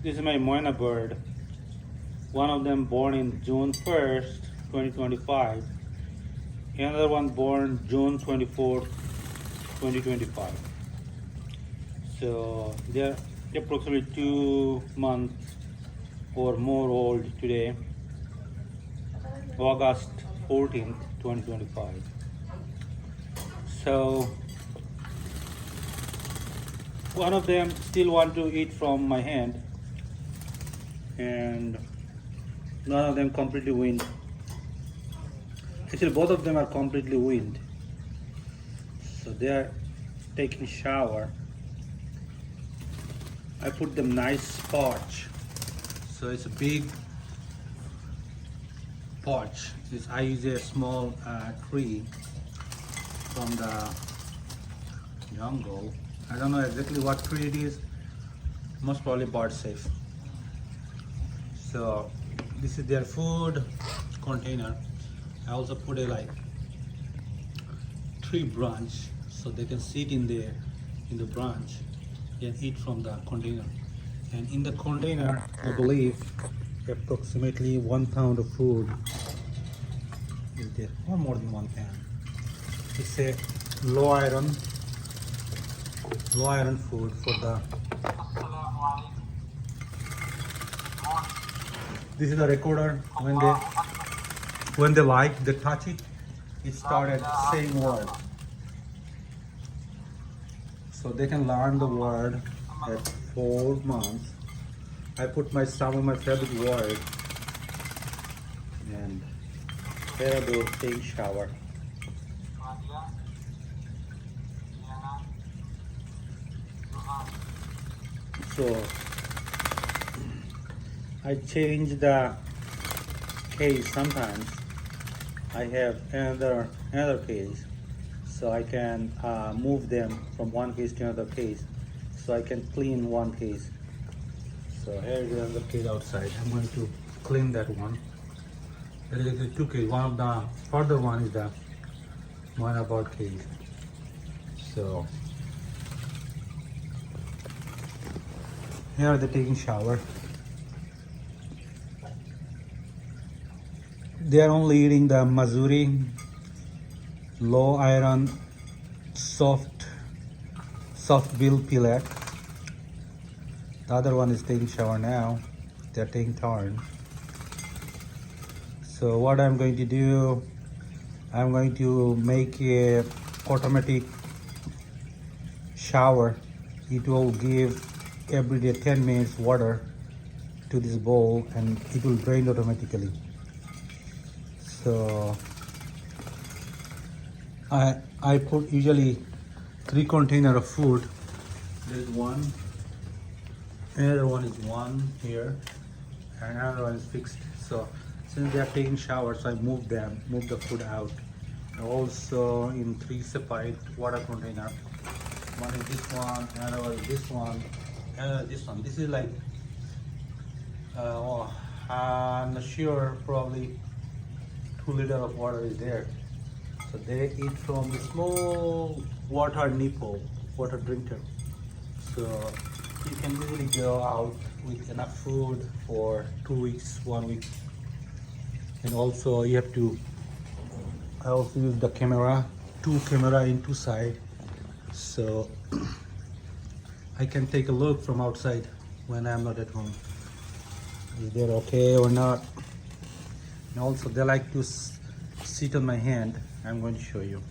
This is my Mynah bird. One of them born in June 1st, 2025. Another one born June 24th, 2025. So they're approximately 2 months or more old today, August 14th, 2025. So one of them still want to eat from my hand, and none of them completely weaned. Actually, both of them are completely weaned. So they are taking shower. I put them nice porch. So it's a big porch. I use a small tree from the jungle. I don't know exactly what tree it is. Most probably bird safe. So this is their food container. I also put a tree branch so they can sit in the branch and eat from the container. And in the container, I believe approximately 1 pound of food is there, or more than 1 pound. It's a low iron food for the. This is the recorder. When they touch it, it started saying word. So they can learn the word at 4 months. I put some of my favorite words, and there they take shower. So I change the case sometimes. I have another case, so I can move them from one case to another case, so I can clean one case. So here is another case outside. I'm going to clean that one. There is 2 cases. One of the further one is the Mynah bird case. So here they're taking shower. They are only eating the Mazuri, low iron, soft bill pillet. The other one is taking shower now. They're taking turn. So what I'm going to do, I'm going to make a automatic shower. It will give every day 10 minutes water to this bowl, and it will drain automatically. So I put usually 3 containers of food. There's one, another one is one here, and another one is fixed. So since they are taking showers, so I moved the food out. And also in 3 separate water containers. One is this one, another one is this one, another this one. This is like I'm not sure, probably 2 liters of water is there. So they eat from the small water nipple, water drinker. So you can easily go out with enough food for 2 weeks, 1 week. And also you have to, I also use the camera, 2 camera in 2 sides. So I can take a look from outside when I'm not at home. Is they okay or not? And also they like to sit on my hand. I'm going to show you.